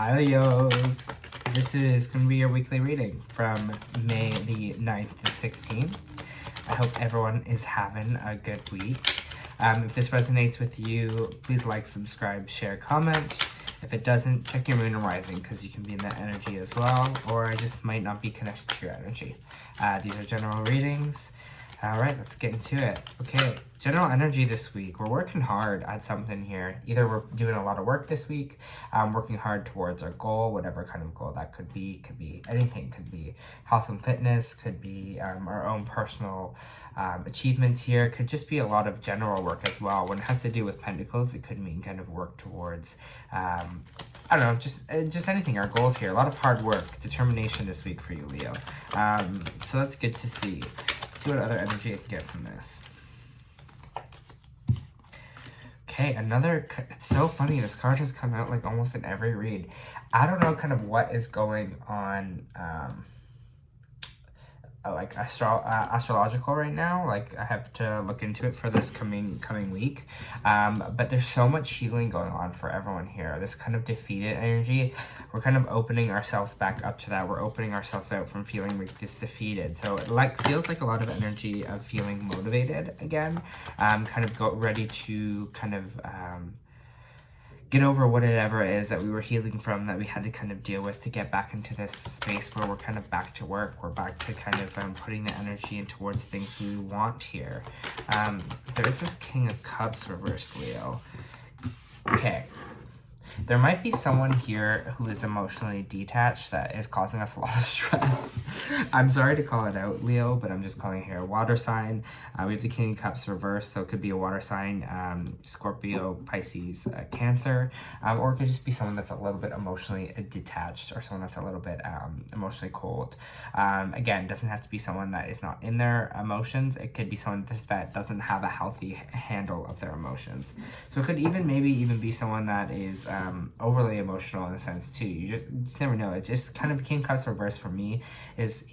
Hi Leos! This is going to be your weekly reading from May the 9th to 16th. I hope everyone is having a good week. If this resonates with you, please like, subscribe, share, comment. If it doesn't, check your moon and rising because you can be in that energy as well, or I just might not be connected to your energy. These are general readings. Alright, let's get into it. Okay, general energy this week. We're working hard at something here. Either we're doing a lot of work this week, working hard towards our goal, whatever kind of goal that could be anything, could be health and fitness, could be our own personal achievements here, could just be a lot of general work as well. When it has to do with pentacles, it could mean kind of work towards, I don't know, just anything, our goals here. A lot of hard work, determination this week for you, Leo. So that's good to see. See what other energy I can get from this. Okay, it's so funny, this card has come out like almost in every read. I don't know kind of what is going on, like astrological right now. Like I have to look into it for this coming week, but there's so much healing going on for everyone here. This kind of defeated energy, we're kind of opening ourselves back up to that. We're opening ourselves out from feeling like this defeated, so it feels like a lot of energy of feeling motivated again, kind of ready to kind of get over whatever it is that we were healing from, that we had to kind of deal with to get back into this space where we're kind of back to work. We're back to kind of putting the energy in towards things we want here. There's this King of Cups reversed, Leo. Okay. There might be someone here who is emotionally detached that is causing us a lot of stress. I'm sorry to call it out, Leo, but I'm just calling it here a water sign. We have the King of Cups reversed, so it could be a water sign, Scorpio, Pisces, Cancer, or it could just be someone that's a little bit emotionally detached, or someone that's a little bit emotionally cold. Again, doesn't have to be someone that is not in their emotions. It could be someone that doesn't have a healthy handle of their emotions. So it could maybe even be someone that is overly emotional in a sense too. You just never know. It's just kind of King Cups reverse for me is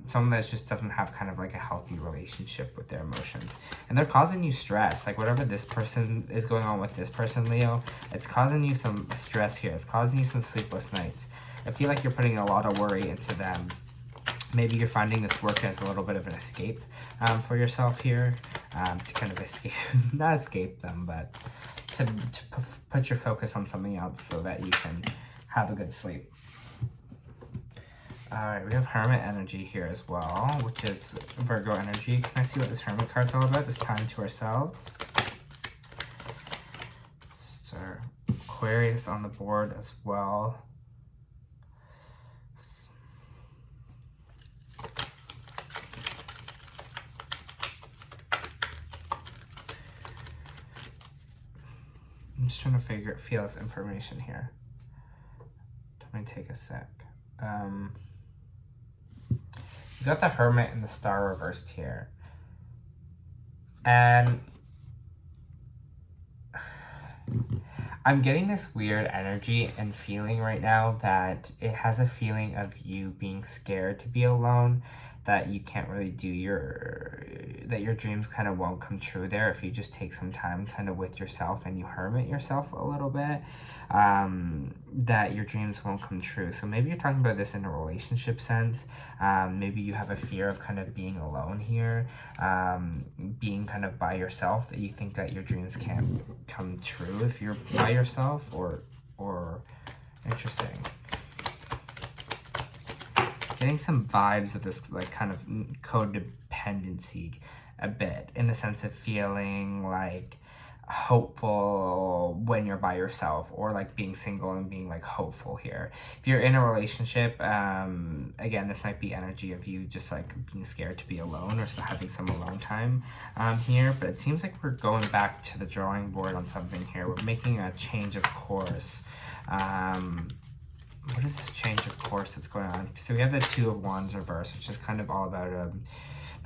someone that just doesn't have kind of like a healthy relationship with their emotions, and they're causing you stress. Like whatever this person is going on with this person, Leo, it's causing you some stress here. It's causing you some sleepless nights. I feel like you're putting a lot of worry into them. Maybe you're finding this work as a little bit of an escape for yourself here, to kind of escape, not escape them, but to put your focus on something else so that you can have a good sleep. Alright, we have Hermit energy here as well, which is Virgo energy. Can I see what this Hermit card's all about? This time to ourselves. So Aquarius on the board as well. I'm just trying to feel this information here. Let me take a sec. You got the Hermit and the Star reversed here. And I'm getting this weird energy and feeling right now that it has a feeling of you being scared to be alone, that you can't really that your dreams kind of won't come true there if you just take some time kind of with yourself and you hermit yourself a little bit, that your dreams won't come true. So maybe you're talking about this in a relationship sense. Maybe you have a fear of kind of being alone here, being kind of by yourself, that you think that your dreams can't come true if you're by yourself, or interesting. Getting some vibes of this like kind of codependency a bit, in the sense of feeling like hopeful when you're by yourself, or like being single and being like hopeful here. If you're in a relationship, again, this might be energy of you just like being scared to be alone, or having some alone time here. But it seems like we're going back to the drawing board on something here. We're making a change of course. What is this change of course that's going on? So we have the Two of Wands reversed, which is kind of all about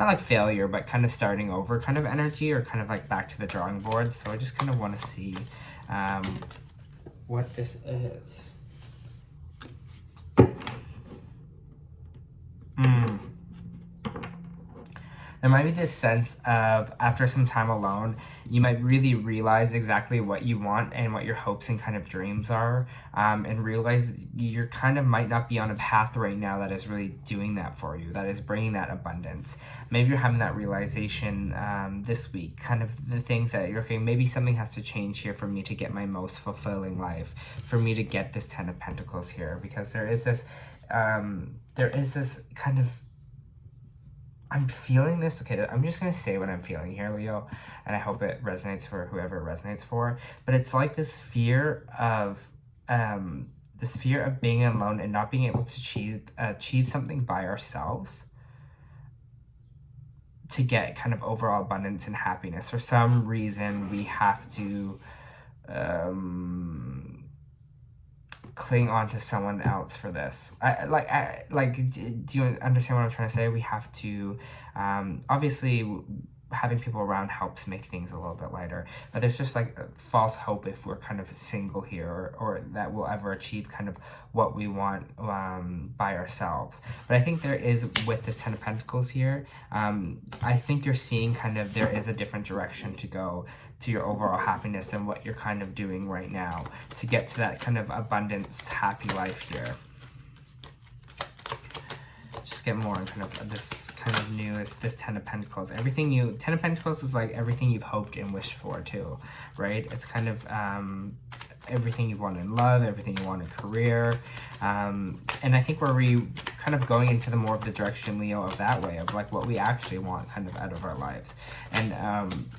not like failure, but kind of starting over kind of energy, or kind of like back to the drawing board. So I just kind of want to see what this is. There might be this sense of, after some time alone, you might really realize exactly what you want and what your hopes and kind of dreams are, and realize you kind of might not be on a path right now that is really doing that for you, that is bringing that abundance. Maybe you're having that realization this week, kind of the things that you're okay, maybe something has to change here for me to get my most fulfilling life, for me to get this 10 of Pentacles here, because there is this kind of, I'm feeling this. Okay, I'm just going to say what I'm feeling here, Leo, and I hope it resonates for whoever it resonates for. But it's like this fear of being alone and not being able to achieve something by ourselves to get kind of overall abundance and happiness. For some reason, we have to cling on to someone else for this. Do you understand what I'm trying to say? We have to, obviously having people around helps make things a little bit lighter, but there's just like a false hope if we're kind of single here, or that we'll ever achieve kind of what we want by ourselves. But I think there is, with this 10 of Pentacles here, I think you're seeing kind of there is a different direction to go to your overall happiness than what you're kind of doing right now to get to that kind of abundance, happy life here. Just get more on kind of this kind of new, is this 10 of Pentacles. 10 of Pentacles is like everything you've hoped and wished for too, right? It's kind of everything you want in love, everything you want in career. And I think we're kind of going into the more of the direction, Leo, of that way, of like what we actually want kind of out of our lives. And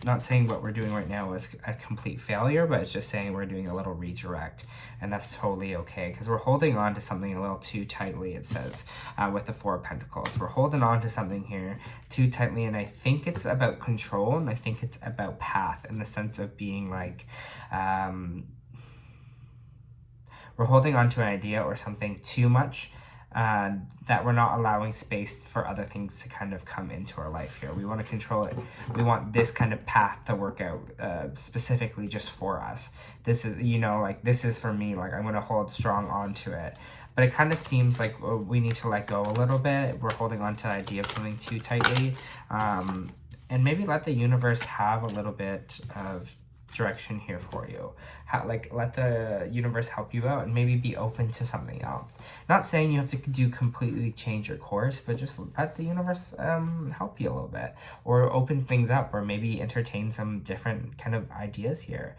not saying what we're doing right now is a complete failure, but it's just saying we're doing a little redirect. And that's totally okay, because we're holding on to something a little too tightly, it says, with the 4 of Pentacles. We're holding on to something here too tightly, and I think it's about control, and I think it's about path, in the sense of being like, we're holding on to an idea or something too much, that we're not allowing space for other things to kind of come into our life here. We want to control it. We want this kind of path to work out specifically just for us. This is, like, this is for me, like, I'm going to hold strong onto it. But it kind of seems like we need to let go a little bit. We're holding on to the idea of something too tightly. And maybe let the universe have a little bit of direction here for you. Let the universe help you out and maybe be open to something else. Not saying you have to completely change your course, but just let the universe help you a little bit, or open things up, or maybe entertain some different kind of ideas here.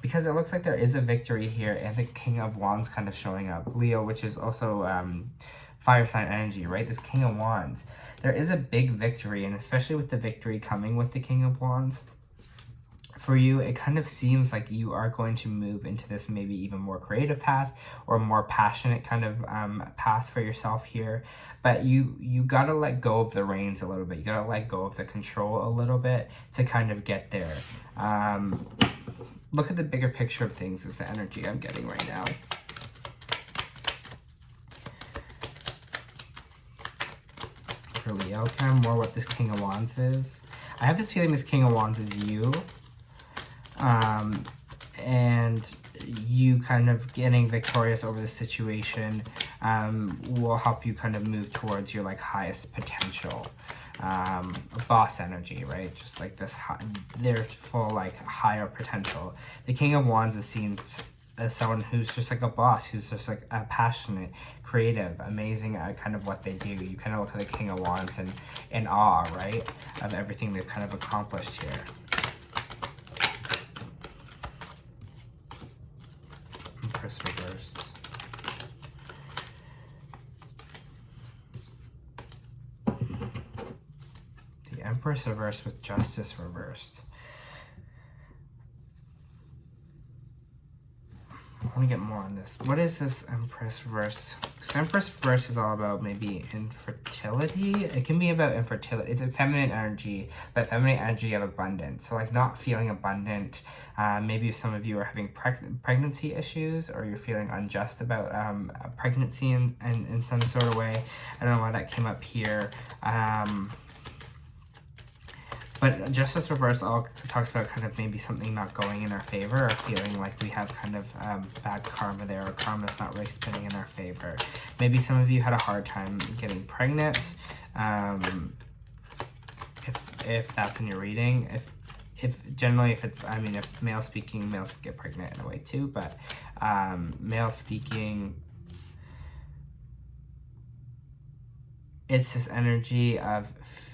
Because it looks like there is a victory here, and the King of Wands kind of showing up, Leo, which is also fire sign energy, right? This King of Wands. There is a big victory, and especially with the victory coming with the King of Wands, for you, it kind of seems like you are going to move into this maybe even more creative path, or more passionate kind of path for yourself here. But you got to let go of the reins a little bit. You got to let go of the control a little bit to kind of get there. Look at the bigger picture of things is the energy I'm getting right now. For Leo, kind of more what this King of Wands is. I have this feeling this King of Wands is you. And you kind of getting victorious over the situation will help you kind of move towards your like highest potential. Boss energy, right? Just like this, they're full like higher potential. The King of Wands is seen as someone who's just like a boss, who's just like a passionate, creative, amazing at kind of what they do. You kind of look at the King of Wands and in awe, right, of everything they've kind of accomplished here. Empress reversed. The Empress reversed with Justice reversed. I want to get more on this. What is this Empress reverse? So Empress reverse is all about maybe infertility. It can be about infertility. It's a feminine energy, but feminine energy of abundance. So like not feeling abundant. Maybe if some of you are having pregnancy issues, or you're feeling unjust about pregnancy in some sort of way. I don't know why that came up here. But Justice Reverse all talks about kind of maybe something not going in our favor, or feeling like we have kind of bad karma there, or karma's not really spinning in our favor. Maybe some of you had a hard time getting pregnant. If if that's in your reading. If generally, if it's, I mean, if male speaking, males can get pregnant in a way too, but male speaking, it's this energy of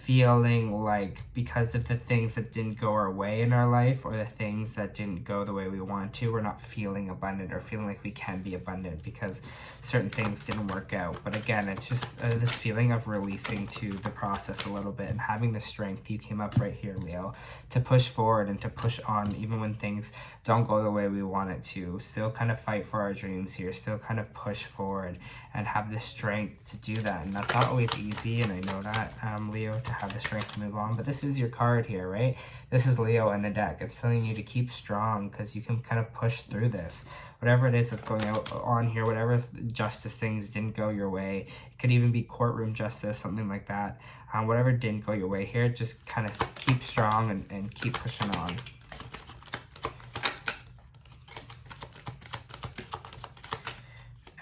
feeling like because of the things that didn't go our way in our life, or the things that didn't go the way we wanted to, we're not feeling abundant or feeling like we can be abundant because certain things didn't work out. But again, it's just this feeling of releasing to the process a little bit and having the strength. You came up right here, Leo, to push forward and to push on even when things don't go the way we want it to. Still kind of fight for our dreams here, still kind of push forward and have the strength to do that. And that's not always easy, and I know that, Leo, to have the strength to move on. But this is your card here, right? This is Leo in the deck. It's telling you to keep strong because you can kind of push through this. Whatever it is that's going on here, whatever justice things didn't go your way, it could even be courtroom justice, something like that. Whatever didn't go your way here, just kind of keep strong and keep pushing on.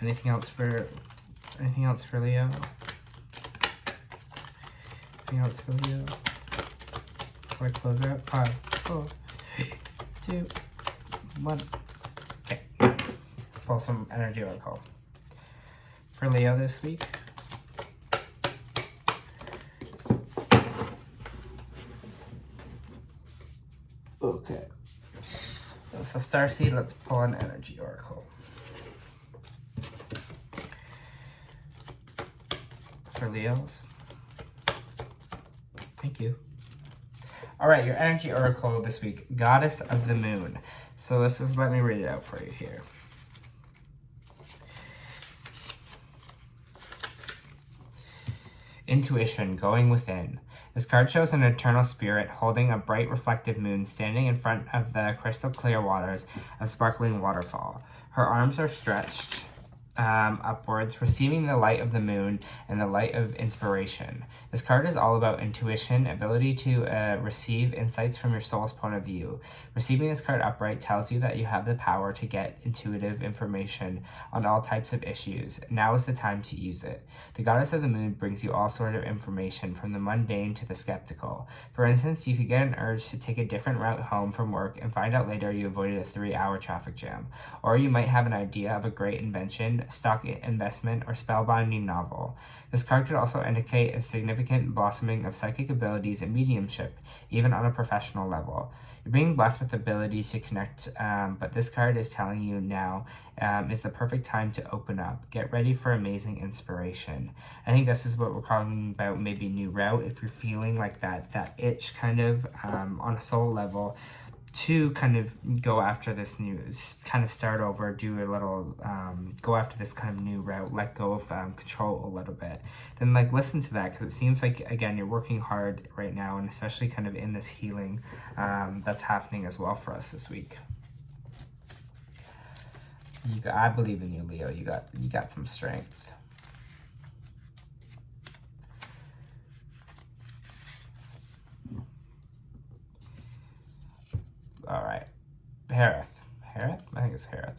Anything else for Leo? Anything else for Leo? Before I close out? 5, 4, 3, 2, 1. Okay. Let's pull some energy oracle for Leo this week. Okay. So Starseed, let's pull an energy oracle for Leos. Thank you. All right, your energy oracle this week, Goddess of the Moon. So let me read it out for you here. Intuition, going within. This card shows an eternal spirit holding a bright reflective moon standing in front of the crystal clear waters of sparkling waterfall. Her arms are stretched upwards, receiving the light of the moon and the light of inspiration. This card is all about intuition, ability to receive insights from your soul's point of view. Receiving this card upright tells you that you have the power to get intuitive information on all types of issues. Now is the time to use it. The Goddess of the Moon brings you all sorts of information, from the mundane to the skeptical. For instance, you could get an urge to take a different route home from work and find out later you avoided a 3-hour traffic jam. Or you might have an idea of a great invention, stock investment, or spellbinding novel. This card could also indicate a significant blossoming of psychic abilities and mediumship, even on a professional level. You're being blessed with the ability to connect, but this card is telling you now is the perfect time to open up. Get ready for amazing inspiration. I think this is what we're calling about, maybe new route. If you're feeling like that itch kind of on a soul level, to kind of go after this new, kind of start over, do a little, go after this kind of new route, let go of control a little bit, then like listen to that, because it seems like, again, you're working hard right now, and especially kind of in this healing that's happening as well for us this week. I believe in you, Leo. You got some strength. All right. Hareth, I think it's Hareth,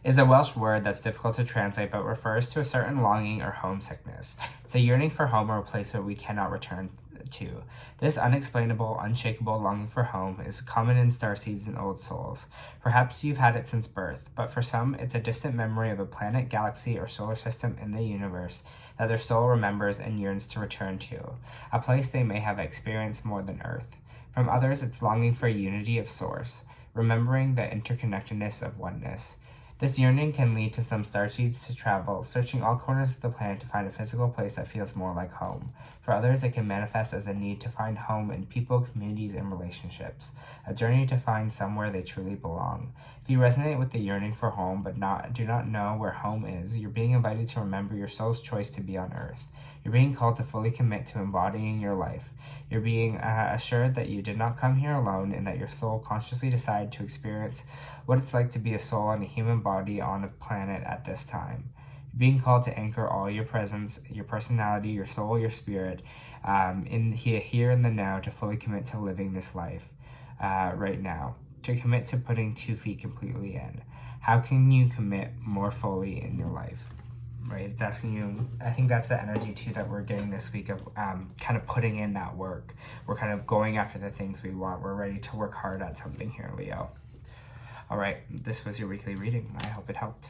is a Welsh word that's difficult to translate but refers to a certain longing or homesickness. It's a yearning for home or a place that we cannot return to. This unexplainable, unshakable longing for home is common in starseeds and old souls. Perhaps you've had it since birth, but for some, it's a distant memory of a planet, galaxy, or solar system in the universe that their soul remembers and yearns to return to, a place they may have experienced more than Earth. From others, it's longing for unity of source, remembering the interconnectedness of oneness. This yearning can lead to some starseeds to travel, searching all corners of the planet to find a physical place that feels more like home. For others, it can manifest as a need to find home in people, communities, and relationships, a journey to find somewhere they truly belong. If you resonate with the yearning for home but do not know where home is, you're being invited to remember your soul's choice to be on Earth. You're being called to fully commit to embodying your life. You're being assured that you did not come here alone, and that your soul consciously decided to experience what it's like to be a soul in a human body on a planet at this time. You're being called to anchor all your presence, your personality, your soul, your spirit, in here and the now, to fully commit to living this life right now, to commit to putting 2 feet completely in. How can you commit more fully in your life? right? It's asking you, I think that's the energy too that we're getting this week of kind of putting in that work. We're kind of going after the things we want. We're ready to work hard at something here, Leo. All right, this was your weekly reading. I hope it helped.